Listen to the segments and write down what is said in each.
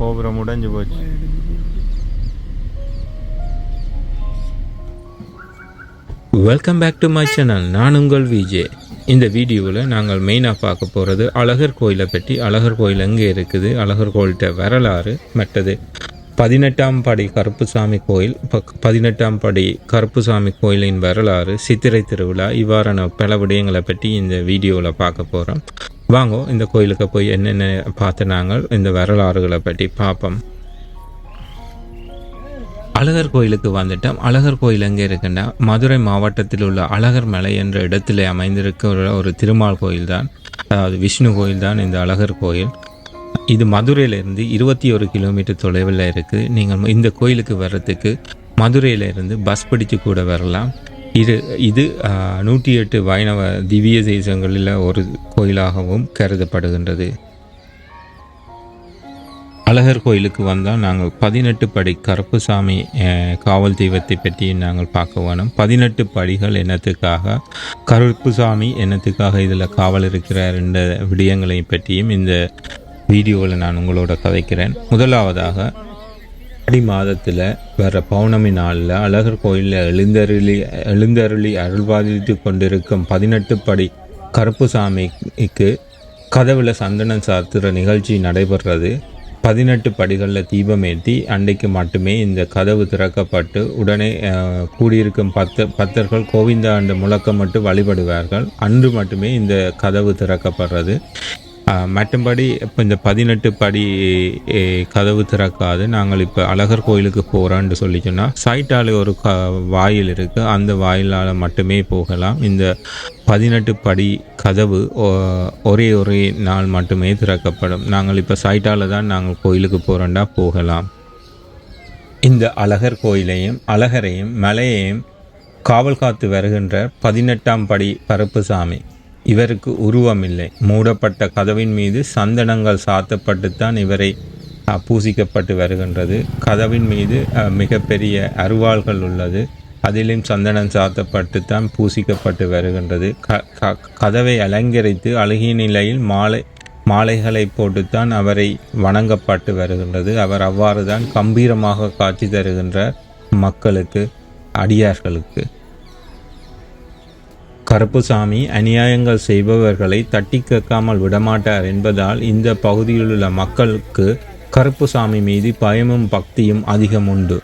கோபுரம் உடைஞ்சு போச்சு. Welcome back to my channel. நான் உங்கள் விஜே. இந்த வீடியோவில் நாங்கள் மெயினாக பார்க்க போகிறது அழகர் கோயிலை பற்றி. அழகர் கோயில் எங்கே இருக்குது, அழகர் கோயில்கிட்ட வரலாறு, மற்றது 18ஆம் படி கருப்புசாமி கோயில், 18ஆம் படி கருப்புசாமி கோயிலின் வரலாறு, சித்திரை திருவிழா, இவ்வாறான பல விடயங்களை பற்றி இந்த வீடியோவில் பார்க்க போகிறோம். வாங்கோ இந்த கோயிலுக்கு போய் என்னென்ன பார்த்து நாங்கள் இந்த வரலாறுகளை பற்றி பார்ப்போம். அழகர் கோயிலுக்கு வந்துட்டோம். அழகர் கோயில் எங்கே இருக்குன்னா மதுரை மாவட்டத்தில் உள்ள அழகர் மலை என்ற இடத்துல அமைந்திருக்கிற ஒரு திருமால் கோயில் தான், அதாவது விஷ்ணு கோயில் தான் இந்த அழகர் கோயில். இது மதுரையிலேருந்து 21 கிலோமீட்டர் தொலைவில் இருக்குது. நீங்கள் இந்த கோயிலுக்கு வர்றதுக்கு மதுரையிலேருந்து பஸ் பிடிச்சு கூட வரலாம். இது 108 வைணவ திவ்ய தேசங்களில் ஒரு கோயிலாகவும் கருதப்படுகின்றது. அழகர் கோயிலுக்கு வந்தால் நாங்கள் 18 படி கருப்புசாமி காவல் தெய்வத்தை பற்றி நாங்கள் பார்க்க வேணும். 18 படிகள் என்னத்துக்காக, கருப்புசாமி என்னத்துக்காக இதில் காவல் இருக்கிறார் என்ற விடயங்களை பற்றியும் இந்த வீடியோவில் நான் உங்களோட கதைக்கிறேன். முதலாவதாக ஆடி மாதத்தில் வர பௌர்ணமி நாளில் அழகர் கோயிலில் எழுந்தருளி அருள்வாதித்து கொண்டிருக்கும் 18 படி கருப்புசாமிக்கு கதவில் சந்தனம் சாத்துகிற நிகழ்ச்சி நடைபெறுறது. 18 படிகளில் தீபமேற்றி அன்றைக்கு மட்டுமே இந்த கதவு திறக்கப்பட்டு உடனே கூடியிருக்கும் பக்தர்கள் கோவிந்தா என்ற முழக்கம் மட்டும் வழிபடுவார்கள். அன்று மட்டுமே இந்த கதவு திறக்கப்படுறது. மற்றபடி இப்போ இந்த 18 படி கதவு திறக்காது. நாங்கள் இப்போ அழகர் கோயிலுக்கு போகிறோன்னு சொல்லி சொன்னால் சைட்டால் ஒரு வாயில் இருக்குது, அந்த வாயிலால் மட்டுமே போகலாம். இந்த 18 படி கதவு ஒரே நாள் மட்டுமே திறக்கப்படும். நாங்கள் இப்போ சைட்டால் தான் நாங்கள் கோயிலுக்கு போகிறோண்டா போகலாம். இந்த அழகர் கோயிலையும் அழகரையும் மலையையும் காவல் காத்து வருகின்ற 18ஆம் படி கருப்புசாமி. இவருக்கு உருவமில்லை. மூடப்பட்ட கதவின் மீது சந்தனங்கள் சாத்தப்பட்டுத்தான் இவரை பூசிக்கப்பட்டு வருகின்றது. கதவின் மீது மிகப்பெரிய அருவாள்கள் உள்ளது, அதிலும் சந்தனம் சாத்தப்பட்டுத்தான் பூசிக்கப்பட்டு வருகின்றது. கதவை அலங்கரித்து அழகிய நிலையில் மாலைகளை போட்டுத்தான் அவரை வணங்கப்பட்டு வருகின்றது. அவர் அவ்வாறு தான் கம்பீரமாக காட்சி தருகின்ற மக்களுக்கு, அடியார்களுக்கு. கருப்புசாமி அநியாயங்கள் செய்பவர்களை தட்டி கேட்காமல் விடமாட்டார் என்பதால் இந்த பகுதியில் உள்ள மக்களுக்கு கருப்புசாமி மீது பயமும் பக்தியும் அதிகம் உண்டு.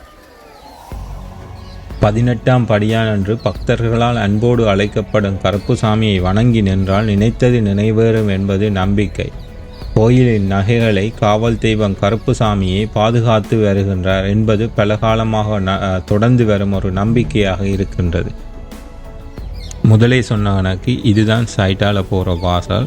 18ஆம் படியானன்று பக்தர்களால் அன்போடு அழைக்கப்படும் கருப்புசாமியை வணங்கி நின்றால் நினைத்தது நிறைவேறும் என்பது நம்பிக்கை. கோயிலின் நகைகளை காவல் தெய்வம் கருப்புசாமியை பாதுகாத்து வருகின்றார் என்பது பல காலமாக தொடர்ந்து வரும் ஒரு நம்பிக்கையாக இருக்கின்றது. முதலே சொன்ன கணக்கு இதுதான் சைட்டால் போகிற வாசல்.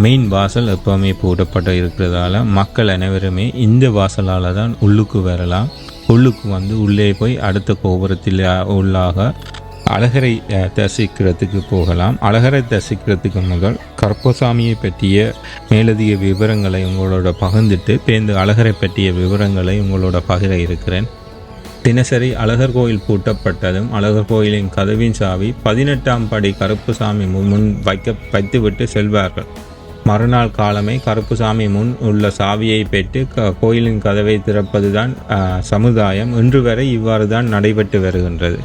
மெயின் வாசல் எப்போவுமே போடப்பட்டு இருக்கிறதால மக்கள் அனைவருமே இந்த வாசலால் தான் உள்ளுக்கு வரலாம். உள்ளுக்கு வந்து உள்ளே போய் அடுத்த கோபுரத்தில் உள்ளாக அழகரை தரிசிக்கிறதுக்கு போகலாம். அழகரை தரிசிக்கிறதுக்கு முதல் கருப்பசாமியை பற்றிய மேலதிக விவரங்களை உங்களோட பகிர்ந்துட்டு பேருந்து அழகரை பற்றிய விவரங்களை உங்களோட பகிர இருக்கிறேன். தினசரி அழகர் கோயில் பூட்டப்பட்டதும் அழகர் கோயிலின் கதவின் சாவி 18ஆம் படி கருப்புசாமி முன் வைத்துவிட்டு செல்வார்கள். மறுநாள் காலமே கருப்புசாமி முன் உள்ள சாவியை பெற்று கோயிலின் கதவை திறப்பதுதான் சமுதாயம். இன்று வரை இவ்வாறு தான் நடைபெற்று வருகின்றது.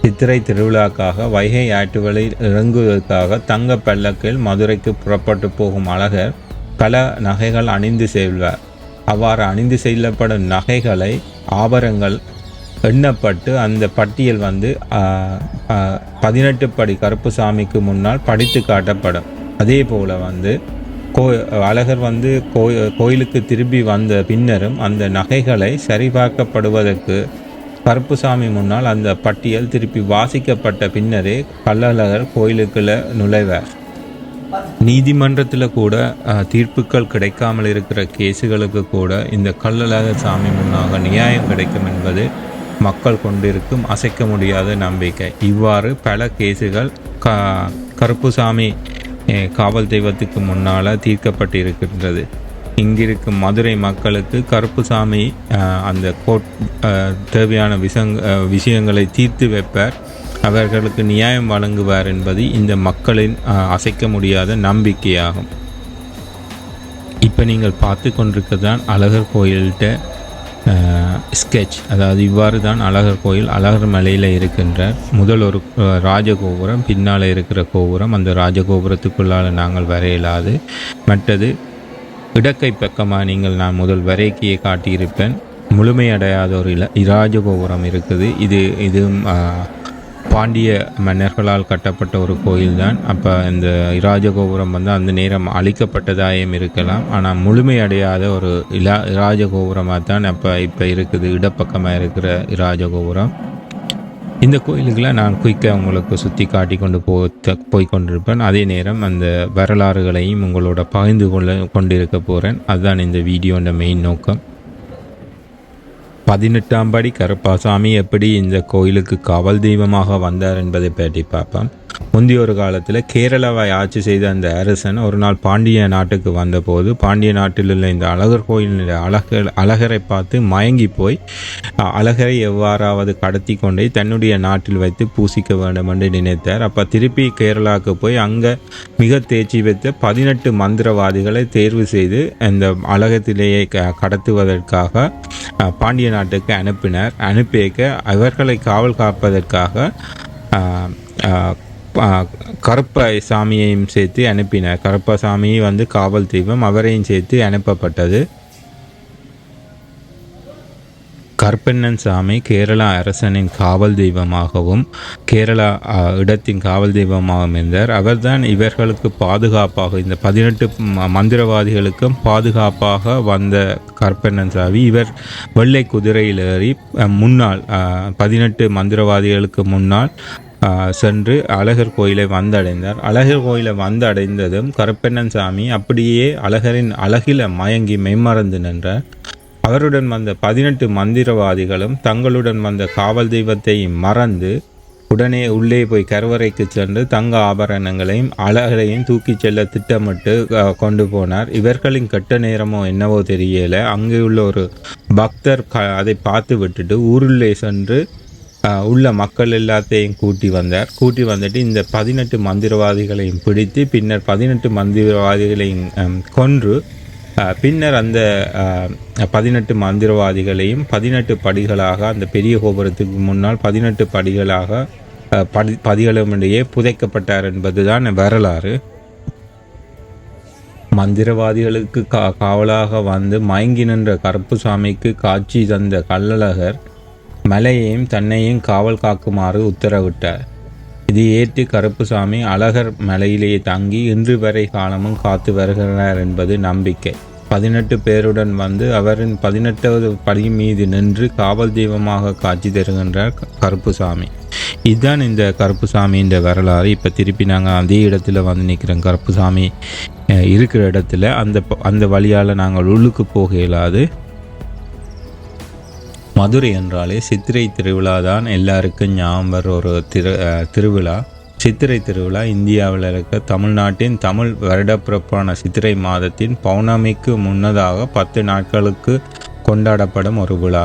சித்திரை திருவிழாக்காக வைகை ஆற்றுகளில் இறங்குவதற்காக தங்க பல்லக்கில் மதுரைக்கு புறப்பட்டு போகும் அழகர் பல நகைகள் அணிந்து செல்வார். அவ்வாறு அணிந்து செல்லப்படும் நகைகளை ஆபரணங்கள் எண்ணப்பட்டு அந்த பட்டியல் வந்து 18 படி கருப்புசாமிக்கு முன்னால் படித்து காட்டப்படும். அதே போல் வந்து அழகர் வந்து கோயிலுக்கு திரும்பி வந்த பின்னரும் அந்த நகைகளை சரிபார்க்கப்படுவதற்கு கருப்புசாமி முன்னால் அந்த பட்டியல் திருப்பி வாசிக்கப்பட்ட பின்னரே கள்ளழகர் கோயிலுக்குள்ள நுழைவார். நீதிமன்றத்தில் கூட தீர்ப்புகள் கிடைக்காமல் இருக்கிற கேஸுகளுக்கு கூட இந்த கள்ளழகர் சாமி முன்னாக நியாயம் கிடைக்கும் என்பது மக்கள் கொண்டிருக்கும் அசைக்க முடியாத நம்பிக்கை. இவ்வாறு பல கேஸுகள் கருப்புசாமி காவல் தெய்வத்துக்கு முன்னால் தீர்க்கப்பட்டு இருக்கின்றது. இங்கிருக்கும் மதுரை மக்களுக்கு கருப்புசாமி அந்த தேவையான விஷயங்களை தீர்த்து வைப்பார், அவர்களுக்கு நியாயம் வழங்குவார் என்பது இந்த மக்களின் அசைக்க முடியாத நம்பிக்கையாகும். இப்போ நீங்கள் பார்த்து கொண்டிருக்கதான் அழகர் கோயில்கிட்ட ஸ்கெட்ச். அதாவது இவ்வாறு தான் அழகர் கோயில் அழகர் மலையில் இருக்கின்ற முதல் ஒரு ராஜகோபுரம், பின்னால் இருக்கிற கோபுரம். அந்த ராஜகோபுரத்துக்குள்ளால் நாங்கள் வரையலாது. மற்றது இடக்கை பக்கமாக நீங்கள் நான் முதல் வரைக்கியை காட்டியிருப்பேன். முழுமையடையாத ஒரு ராஜகோபுரம் இருக்குது. இது பாண்டிய மன்னர்களால் கட்டப்பட்ட ஒரு கோயில் தான். அப்போ இந்த ராஜகோபுரம் வந்து அந்த நேரம் அழிக்கப்பட்டதாயும் இருக்கலாம். ஆனால் முழுமையடையாத ஒரு ராஜகோபுரமாக தான் இப்போ இருக்குது, இடப்பக்கமாக இருக்கிற ராஜகோபுரம். இந்த கோயிலுக்கெல்லாம் நான் குயிக்காக உங்களுக்கு சுற்றி காட்டி கொண்டு போய் கொண்டிருப்பேன். அதே நேரம் அந்த வரலாறுகளையும் உங்களோட பகிர்ந்து கொண்டிருக்க போகிறேன். அதுதான் இந்த வீடியோட மெயின் நோக்கம். 18ஆம் படி கருப்பசாமி எப்படி இந்த கோயிலுக்கு காவல் தெய்வமாக வந்தார் என்பதை பற்றி பார்ப்போம். முந்தைய ஒரு காலத்தில் கேரளாவை ஆட்சி செய்த அந்த அரசன் ஒரு நாள் பாண்டிய நாட்டுக்கு வந்தபோது பாண்டிய நாட்டில் உள்ள இந்த அழகர் கோயிலின் அழகரை பார்த்து மயங்கி போய் அழகரை எவ்வாறாவது கடத்தி கொண்டே தன்னுடைய நாட்டில் வைத்து பூசிக்க வேண்டும் என்று நினைத்தார். அப்போ திருப்பி கேரளாவுக்கு போய் அங்கே மிக தேர்ச்சி வைத்த 18 மந்திரவாதிகளை தேர்வு செய்து அந்த அழகத்திலேயே கடத்துவதற்காக பாண்டிய நாட்டுக்கு அனுப்பினார். அனுப்பிக்க அவர்களை காவல் காப்பதற்காக கருப்பசாமியையும் சேர்த்து அனுப்பினார். கருப்பசாமி வந்து காவல் தெய்வம், அவரையும் சேர்த்து அனுப்பப்பட்டது. கருப்பண்ணன் சாமி கேரளா அரசனின் காவல் தெய்வமாகவும் கேரளா இடத்தின் காவல் தெய்வமாகவும் இருந்தார். அவர்தான் இவர்களுக்கு பாதுகாப்பாக, இந்த 18 மந்திரவாதிகளுக்கும் பாதுகாப்பாக வந்த கருப்பண்ணன் சாமி. இவர் வெள்ளை குதிரையில் ஏறி முன்னால் 18 மந்திரவாதிகளுக்கு முன்னால் சென்று அழகர் கோயிலை வந்தடைந்தார். அழகர் கோயிலை வந்தடைந்ததும் கருப்பண்ணன் சாமி அப்படியே அழகரின் அழகில மயங்கி மெய்மறந்து நின்றார். அவருடன் வந்த 18 மந்திரவாதிகளும் தங்களுடன் வந்த காவல் தெய்வத்தை மறந்து உடனே உள்ளே போய் கருவறைக்கு சென்று தங்க ஆபரணங்களையும் அழகரையும் தூக்கி செல்ல திட்டமிட்டு கொண்டு போனார். இவர்களின் கெட்ட நேரமோ என்னவோ தெரியல. அங்கே உள்ள ஒரு பக்தர் அதை பார்த்து விட்டுட்டு ஊருள்ளே சென்று உள்ள மக்கள் எல்லாத்தையும் கூட்டி வந்துட்டு இந்த 18 மந்திரவாதிகளையும் பிடித்து பின்னர் 18 மந்திரவாதிகளையும் கொன்று பின்னர் அந்த 18 மந்திரவாதிகளையும் 18 படிகளாக அந்த பெரிய கோபுரத்துக்கு முன்னால் 18 படிகளாக பதிகளுமிடையே புதைக்கப்பட்டார் என்பதுதான் வரலாறு. மந்திரவாதிகளுக்கு காவலாக வந்து மயங்கி நின்ற கருப்புசாமிக்கு காட்சி தந்த கள்ளழகர் மலையையும் தன்னையும் காவல் காக்குமாறு உத்தரவிட்டார். இது ஏற்று கருப்புசாமி அழகர் மலையிலேயே தங்கி இன்று வரை காலமும் காத்து வருகிறார் என்பது நம்பிக்கை. 18 பேருடன் வந்து அவரின் 18வது படி மீது நின்று காவல் தெய்வமாக காட்சி தருகின்றார் கருப்புசாமி. இதுதான் இந்த கருப்புசாமியின் வரலாறு. இப்போ திருப்பி நாங்கள் அதே இடத்துல வந்து நிற்கிறோம். கருப்புசாமி இருக்கிற இடத்துல அந்த வழியால் நாங்கள் உள்ளுக்கு போக இயலாது. மதுரை என்றாலே சித்திரை திருவிழா தான் எல்லாருக்கும் ஞாபகம் வர ஒரு திருவிழா. சித்திரை திருவிழா இந்தியாவில் இருக்க தமிழ்நாட்டின் தமிழ் வருடப்பிறப்பான சித்திரை மாதத்தின் பௌர்ணமிக்கு முன்னதாக 10 நாட்களுக்கு கொண்டாடப்படும் ஒரு விழா.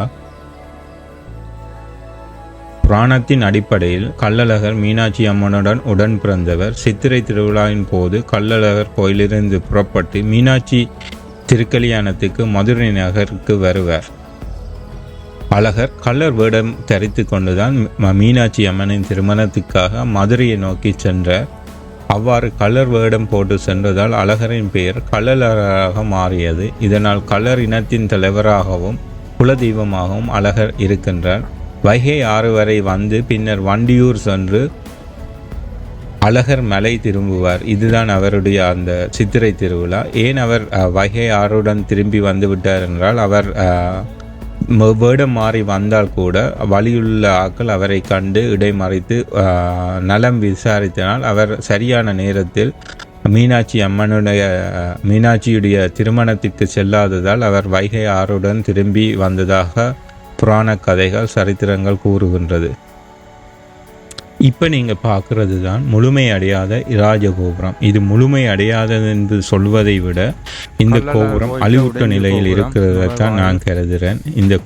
புராணத்தின் அடிப்படையில் கள்ளழகர் மீனாட்சி அம்மனுடன் உடன் பிறந்தவர். சித்திரை திருவிழாவின் போது கள்ளழகர் கோயிலிருந்து புறப்பட்டு மீனாட்சி திருக்கல்யாணத்துக்கு மதுரை நகருக்கு வருவார். அழகர் கள்ளர் வேடம் தரித்து கொண்டுதான் மீனாட்சி அம்மனின் திருமணத்துக்காக மதுரையை நோக்கி சென்றார். அவ்வாறு கள்ளர் வேடம் போட்டு சென்றதால் அழகரின் பெயர் கள்ளழகராக மாறியது. இதனால் கள்ளர் இனத்தின் தலைவராகவும் குலதெய்வமாகவும் அழகர் இருக்கின்றார். வைகை ஆறு வரை வந்து பின்னர் வண்டியூர் சென்று அழகர் மலை திரும்புவார். இதுதான் அவருடைய அந்த சித்திரை திருவிழா. ஏன் அவர் வைகை ஆறுடன் திரும்பி வந்து விட்டார் என்றால், அவர் வேடம் மாறி வந்தால் கூட வழியுள்ள ஆக்கள் அவரை கண்டு இடைமறைத்து நலம் விசாரித்தனால் அவர் சரியான நேரத்தில் மீனாட்சியுடைய திருமணத்திற்கு செல்லாததால் அவர் வைகை ஆறுடன் திரும்பி வந்ததாக புராண கதைகள் சரித்திரங்கள் கூறுகின்றது. இப்போ நீங்கள் பார்க்குறது தான் முழுமையடையாத இராஜகோபுரம். இது முழுமையடையாதது என்று சொல்வதை விட இந்த கோபுரம் அழிவுற்ற நிலையில் இருக்கிறதான் நான் கருதுகிறேன். இந்த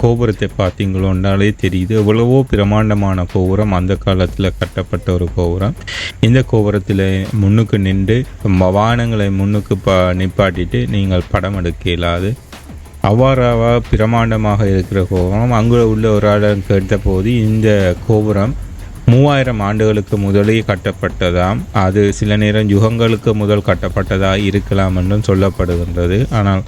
கோபுரத்தை பார்த்தீங்களோன்னாலே தெரியுது எவ்வளவோ பிரமாண்டமான கோபுரம், அந்த காலத்தில் கட்டப்பட்ட ஒரு கோபுரம். இந்த கோபுரத்தில் முன்னுக்கு நின்று வாகனங்களை முன்னுக்கு நிப்பாட்டிட்டு நீங்கள் படம் எடுக்க இயலாது. அவ்வாறாக பிரமாண்டமாக இருக்கிற கோபுரம். அங்கே உள்ள ஒரு ஆள் கேட்ட போது இந்த கோபுரம் 3000 ஆண்டுகளுக்கு முதலே கட்டப்பட்டதாம். அது சில நேரம் யுகங்களுக்கு முதல் கட்டப்பட்டதாக இருக்கலாம் என்றும் சொல்லப்படுகின்றது. ஆனால்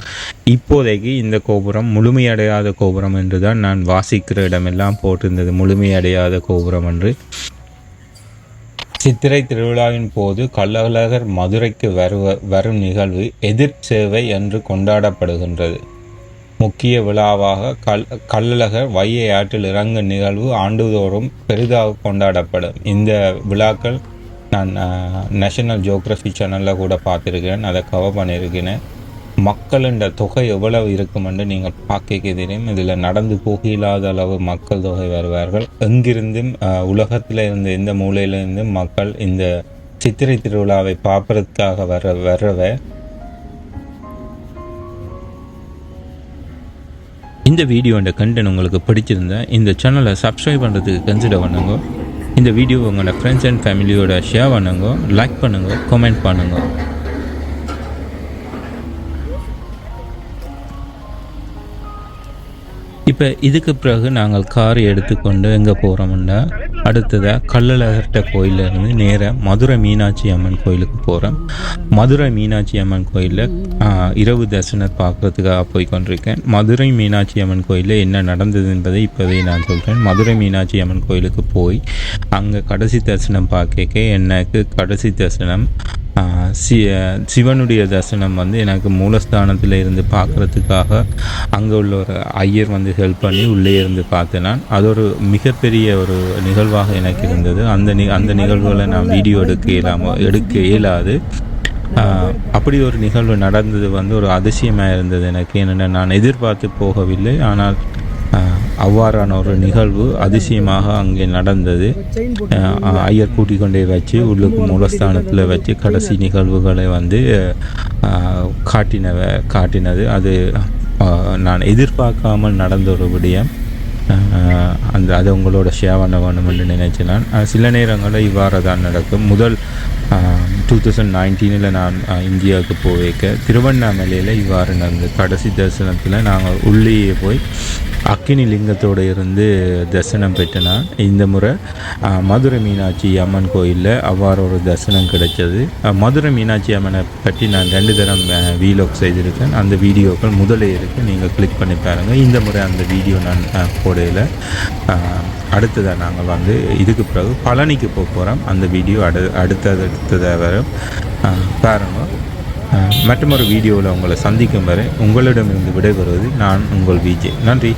இப்போதைக்கு இந்த கோபுரம் முழுமையடையாத கோபுரம் என்று தான் நான் வாசிக்கிற இடமெல்லாம் போட்டிருந்தது, முழுமையடையாத கோபுரம் என்று. சித்திரை திருவிழாவின் போது கள்ளழகர் மதுரைக்கு வரும் நிகழ்வு எதிர் சேவை என்று கொண்டாடப்படுகின்றது. முக்கிய விழாவாக கள்ளழகர் வைகை ஆற்றில் இறங்கும் நிகழ்வு ஆண்டுதோறும் பெரிதாக கொண்டாடப்படும். இந்த விழாக்கள் நான் நேஷனல் ஜியோகிராஃபி சேனலில் கூட பார்த்துருக்கிறேன், அதை கவர் பண்ணியிருக்கிறேன். மக்களின் தொகை எவ்வளவு இருக்கும் என்று நீங்கள் பார்க்க தெரியும். இதில் நடந்து போக இல்லாத அளவு மக்கள் தொகை வருவார்கள். எங்கிருந்தும் உலகத்தில் இருந்து எந்த மூலையிலிருந்தும் மக்கள் இந்த சித்திரை திருவிழாவை பார்ப்பதற்காக வரவே. இந்த வீடியோட கண்டென்ட் உங்களுக்கு பிடிச்சிருந்தா இந்த சேனலை சப்ஸ்கிரைப் பண்ணுறதுக்கு கன்சிடர் பண்ணுங்க. இந்த வீடியோ உங்களோட ஃப்ரெண்ட்ஸ் அண்ட் ஃபேமிலியோட ஷேர் பண்ணுங்க, லைக் பண்ணுங்க, கமெண்ட் பண்ணுங்க. இப்போ இதுக்கு பிறகு நாங்கள் கார் எடுத்துக்கொண்டு எங்கே போகிறோம்னா, அடுத்ததாக கள்ளழகர்கிட்ட கோயிலேருந்து நேராக மதுரை மீனாட்சி அம்மன் கோயிலுக்கு போகிறோம். மதுரை மீனாட்சி அம்மன் கோயிலில் இரவு தரிசனம் பார்க்குறதுக்காக போய் கொண்டிருக்கேன். மதுரை மீனாட்சி அம்மன் கோயிலில் என்ன நடந்தது என்பதை இப்போவே நான் சொல்கிறேன். மதுரை மீனாட்சி அம்மன் கோயிலுக்கு போய் அங்கே கடைசி தரிசனம் பார்க்க எனக்கு கடைசி தரிசனம் சிவனுடைய தரிசனம் எனக்கு மூலஸ்தானத்தில் இருந்து பார்க்குறதுக்காக அங்கே உள்ள ஒரு ஐயர் ஹெல்ப் பண்ணி உள்ளே இருந்து பார்த்தேன். நான் அது ஒரு மிகப்பெரிய ஒரு நிகழ்வாக எனக்கு இருந்தது. அந்த நிகழ்வுகளை நான் வீடியோ எடுக்க இயலாது. அப்படி ஒரு நிகழ்வு நடந்தது ஒரு அதிசயமாக இருந்தது எனக்கு. என்னென்ன நான் எதிர்பார்த்து போகவில்லை, ஆனால் அவ்வாறான ஒரு நிகழ்வு அதிசயமாக அங்கே நடந்தது. ஐயர் கூட்டிக் கொண்டே வச்சு உள்ளுக்கு மூலஸ்தானத்தில் வச்சு கடைசி நிகழ்வுகளை காட்டினது. அது நான் எதிர்பார்க்காமல் நடந்த ஒரு விடயம். அது உங்களோட ஷேர் பண்ண வேணும் என்று நினைச்சேன். நான் சில நேரங்களில் இவ்வாறு தான் நடக்கும். முதல் 2019 நான் இந்தியாவுக்கு போவேக்க திருவண்ணாமலையில் இவ்வாறு நடந்தது. கடைசி தரிசனத்தில் நாங்கள் உள்ளேயே போய் அக்கினி லிங்கத்தோடு இருந்து தரிசனம் பெற்றேன். இந்த முறை மதுரை மீனாட்சி அம்மன் கோயிலில் அவ்வாறு ஒரு தரிசனம் கிடைச்சது. மதுரை மீனாட்சி அம்மனை பற்றி நான் 2 தரம் வீலாக் செய்திருக்கேன். அந்த வீடியோக்கள் முதலே இருக்குது, நீங்கள் கிளிக் பண்ணி பாருங்கள். இந்த முறை அந்த வீடியோ நான் போடையில் அடுத்ததாக நாங்கள் இதுக்கு பிறகு பழனிக்கு போகிறோம். அந்த வீடியோ அடுத்ததாக வரும், பாருங்கள். மற்றொரு வீடியோவில் உங்களை சந்திக்கும் வரை உங்களிடமிருந்து விடைபெறுவது நான் உங்கள் விஜே. நன்றி.